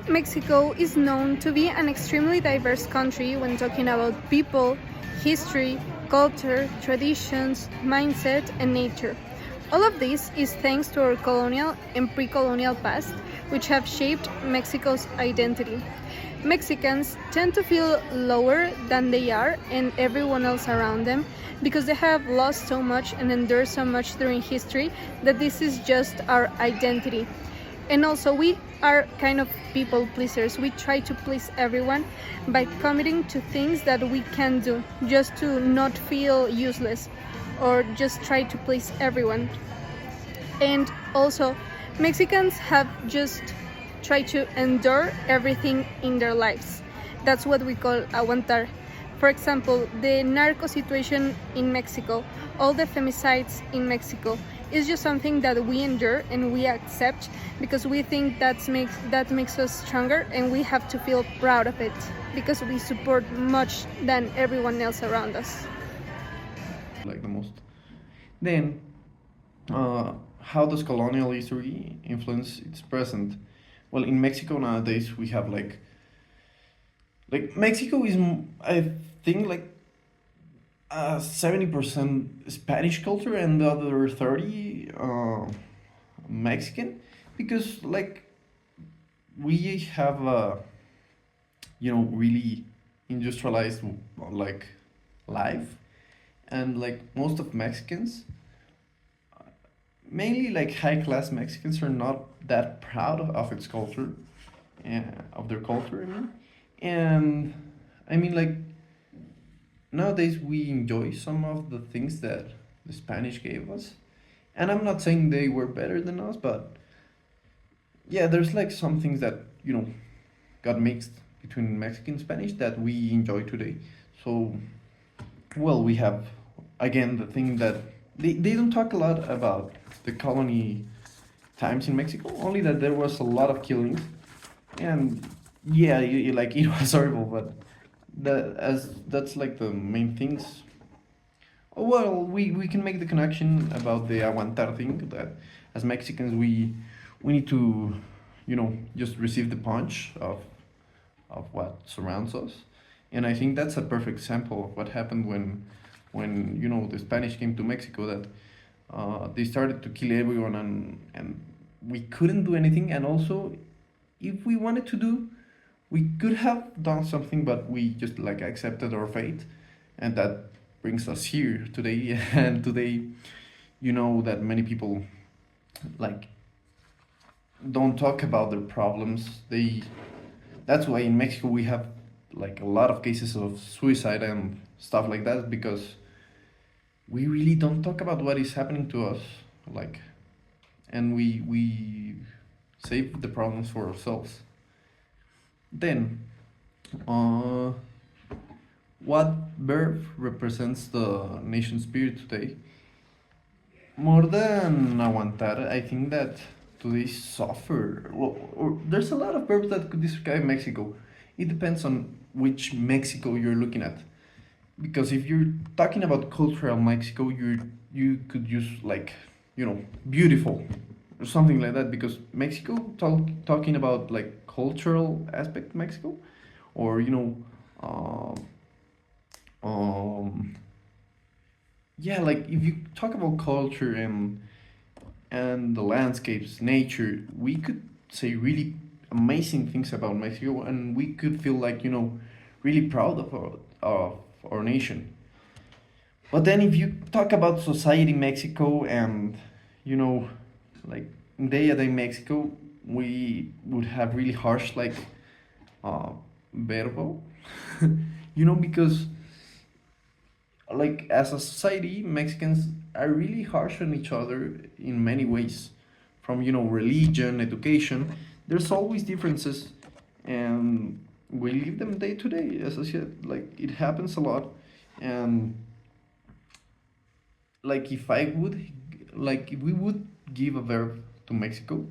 Mexico is known to be an extremely diverse country when talking about people, history, culture, traditions, mindset, and nature. All of this is thanks to our colonial and pre colonial past, which have shaped Mexico's identity. Mexicans tend to feel lower than they are and everyone else around them because they have lost so much and endured so much during history that this is just our identity. And also, we are kind of people pleasers. We try to please everyone by committing to things that we can do just to not feel useless or just try to please everyone. And also, Mexicans have just tried to endure everything in their lives. That's what we call aguantar. For example, the narco situation in Mexico, all the femicides in Mexico, is just something that we endure and we accept because we think that makes us stronger, and we have to feel proud of it because we support much than everyone else around us. Like the most. Then, how does colonial history influence its present? Well, in Mexico nowadays we have like Mexico is I think like 70% Spanish culture and the other 30 Mexican, because like we have really industrialized like life, and like most of Mexicans, mainly like high class Mexicans, are not that proud of its culture, of their culture. I mean, and I mean like nowadays we enjoy some of the things that the Spanish gave us, and I'm not saying they were better than us, but yeah, there's like some things that got mixed between Mexican and Spanish that we enjoy today. So, well, we have again the thing that they don't talk a lot about the colony times in Mexico, only that there was a lot of killings, and yeah, like it was horrible, but that's like the main things. Oh, well, we can make the connection about the aguantar thing, that as Mexicans we need to just receive the punch of what surrounds us, and I think that's a perfect example of what happened when the Spanish came to Mexico, that they started to kill everyone, and we couldn't do anything, and also if we wanted to do, we could have done something, but we just like accepted our fate, and that brings us here today. And today, that many people like don't talk about their problems. That's why in Mexico we have like a lot of cases of suicide and stuff like that, because we really don't talk about what is happening to us, like, and we save the problems for ourselves. Then, uh, what verb represents the nation spirit today? More than aguantar, I think that today suffer. Well, there's a lot of verbs that could describe Mexico. It depends on which Mexico you're looking at. Because if you're talking about cultural Mexico, you could use like beautiful or something like that. Because Mexico talking about like cultural aspect Mexico, or uh, um, yeah, like if you talk about culture and the landscapes, nature, we could say really amazing things about Mexico, and we could feel like really proud of our nation. But then if you talk about society Mexico and you know like day a day Mexico, we would have really harsh like uh verbo, because like as a society Mexicans are really harsh on each other in many ways, from religion, education. There's always differences, and we live them day to day. As I said, like it happens a lot. And like if we would give a verb to Mexico,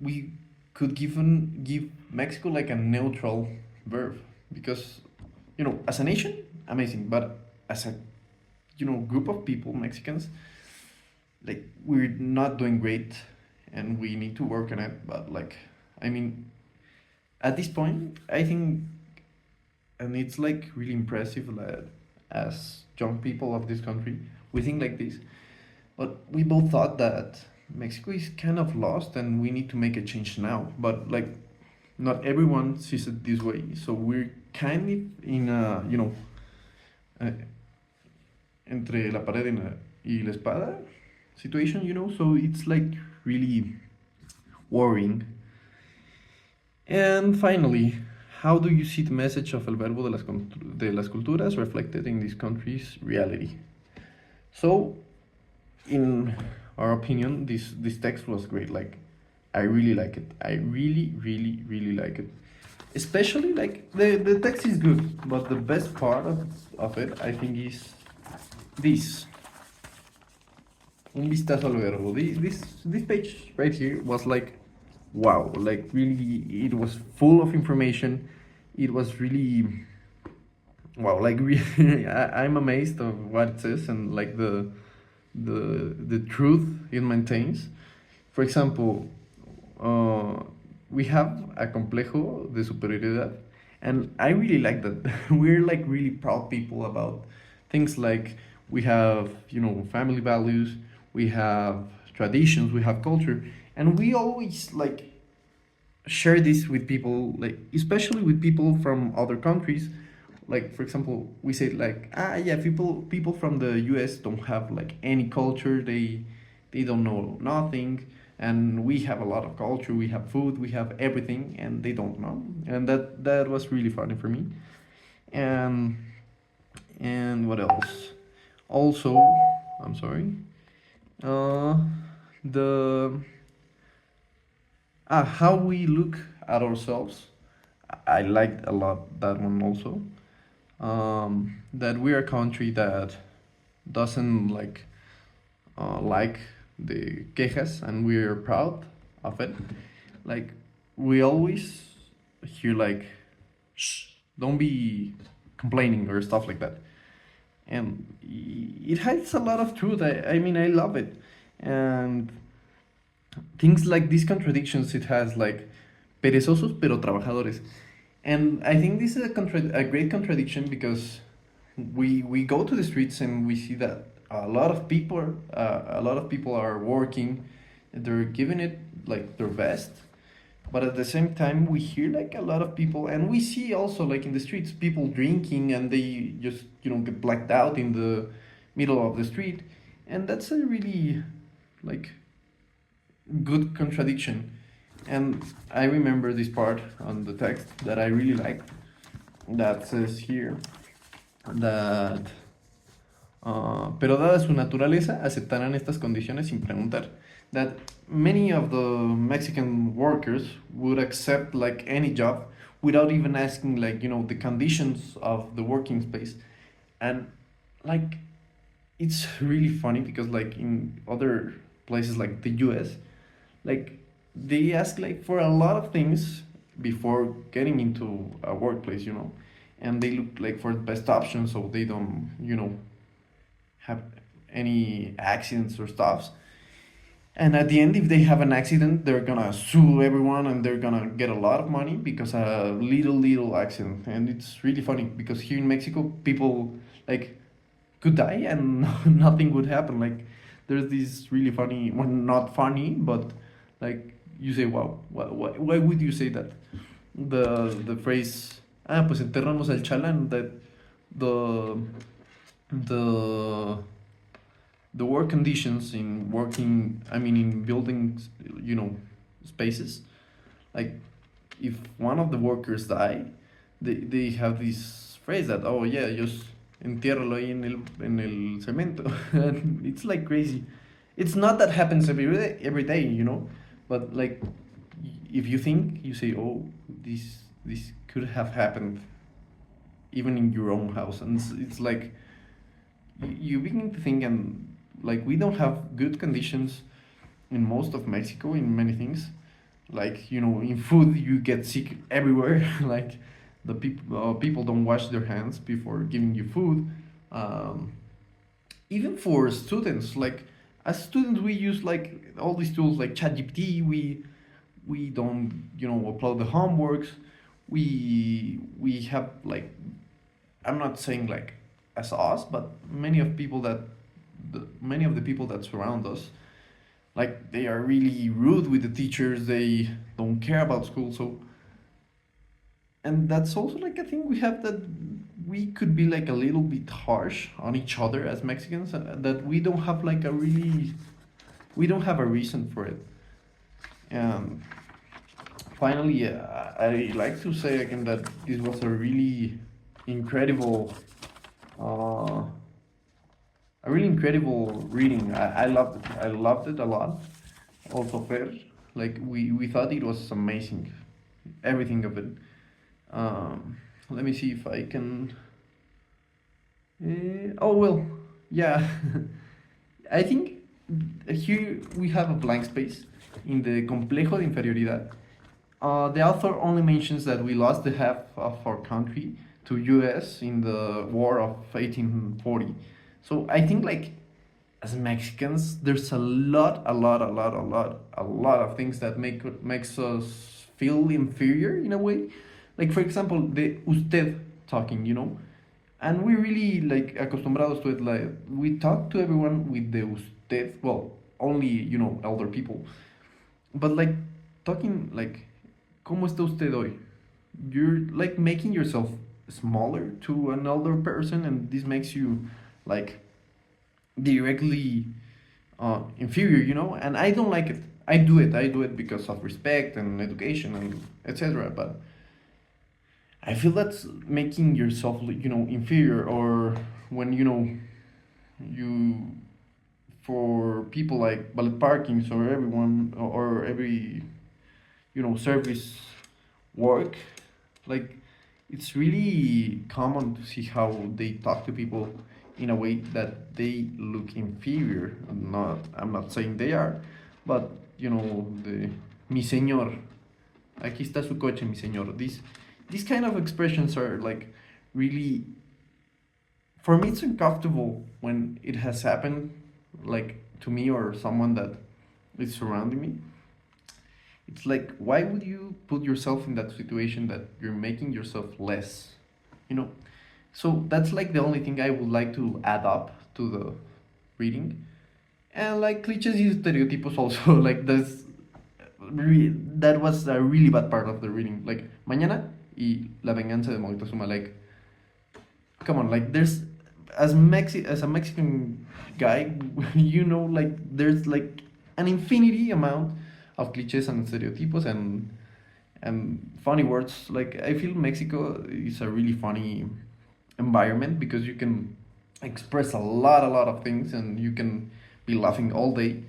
we could give Mexico like a neutral verb, because as a nation amazing, but as a group of people, Mexicans, like we're not doing great, and we need to work on it. But like, I mean, at this point, I think, and it's like really impressive that as young people of this country, we think like this. But we both thought that Mexico is kind of lost and we need to make a change now. But like, not everyone sees it this way. So we're kind of in a, uh, entre la pared y la espada situation, So it's like really worrying. And finally, how do you see the message of El Verbo de las Culturas reflected in this country's reality? So, in our opinion, this text was great. Like, I really like it. I really, really, really like it. Especially, like, the text is good, but the best part of it, I think, is this. Un vistazo al verbo. This page right here was like, wow, like really, it was full of information. It was really, wow, like really, I'm amazed of what it says and like the truth it maintains. For example, uh, we have a complejo de superioridad, and I really like that. We're like really proud people about things like we have, family values, we have traditions, we have culture, and we always like share this with people, like especially with people from other countries. Like for example, we say like, yeah, people from the US don't have like any culture, they don't know nothing, and we have a lot of culture, we have food, we have everything, and they don't know. And that was really funny for me. And and what else? Also, I'm sorry, uh the how we look at ourselves, I liked a lot that one also. That we're a country that doesn't like the quejas, and we're proud of it. Like we always hear like, shh, don't be complaining or stuff like that, and it has a lot of truth. I mean, I love it. And things like these contradictions it has, like perezosos pero trabajadores. And I think this is a great contradiction, because we go to the streets and we see that a lot of people are working, they're giving it like their best, but at the same time we hear like a lot of people, and we see also like in the streets people drinking, and they just get blacked out in the middle of the street. And that's a really like good contradiction. And I remember this part on the text that I really like, that says here that pero dada su naturaleza aceptarán estas condiciones sin preguntar, that many of the Mexican workers would accept like any job without even asking like the conditions of the working space. And like it's really funny, because like in other places like the US, like they ask like for a lot of things before getting into a workplace, and they look like for the best options so they don't have any accidents or stuffs. And at the end, if they have an accident, they're gonna sue everyone, and they're gonna get a lot of money because a little accident. And it's really funny, because here in Mexico people like could die and nothing would happen. Like there's this really funny, well, not funny, but like you say, wow, why would you say that? The phrase, pues enterramos al chalán, that the the the work conditions in working, I mean in building, spaces, like if one of the workers die, they have this phrase that, oh yeah, just entiérralo ahí en el cemento. And it's like crazy. It's not that happens every day, but like if you think, you say, oh, this could have happened even in your own house. And it's like you begin to think, and like we don't have good conditions in most of Mexico in many things. Like in food you get sick everywhere. Like the people don't wash their hands before giving you food. Um, Even for students, like as students we use like all these tools like ChatGPT. we don't, upload the homeworks. We have like, I'm not saying like as us, but many of the people that surround us, like they are really rude with the teachers. They don't care about school. So, and that's also like a thing we have, that we could be like a little bit harsh on each other as Mexicans, that we don't have like we don't have a reason for it. And finally, I like to say again that this was a really incredible, uh, reading. I loved it. I loved it a lot. Also, Fer, like we thought it was amazing, everything of it. Let me see if I can. Oh well, yeah. I think here we have a blank space in the complejo de inferioridad. The author only mentions that we lost the half of our country to US in the war of 1840. So I think like as Mexicans, there's a lot of things that makes us feel inferior in a way. Like for example, the usted talking, and we really like acostumbrados to it. Like we talk to everyone with the usted. Well, only elder people, but like talking like, ¿Cómo está usted hoy? You're like making yourself smaller to an older person, and this makes you like directly inferior, and I don't like it. I do it because of respect and education and etc. But I feel that's making yourself, inferior. Or when you, for people like ballet parkings, or everyone, or every service work, like it's really common to see how they talk to people in a way that they look inferior. I'm not saying they are, but the mi señor, aquí está su coche, mi señor. These kind of expressions are like really, for me it's uncomfortable when it has happened, like to me or someone that is surrounding me. It's like, why would you put yourself in that situation that you're making yourself less, you know? So that's like the only thing I would like to add up to the reading. And like cliches y stereotypos also, like that was a really bad part of the reading. Like Mañana y La Venganza de Moctezuma. Like, come on, like there's, as a Mexican guy, like there's like an infinity amount of cliches and stereotypos and funny words. Like I feel Mexico is a really funny environment because you can express a lot of things, and you can be laughing all day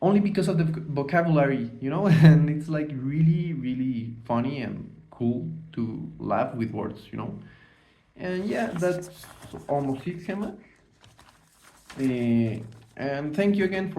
only because of the vocabulary, and it's like really, really funny and cool to laugh with words. And yeah, that's almost it, Gemma. And thank you again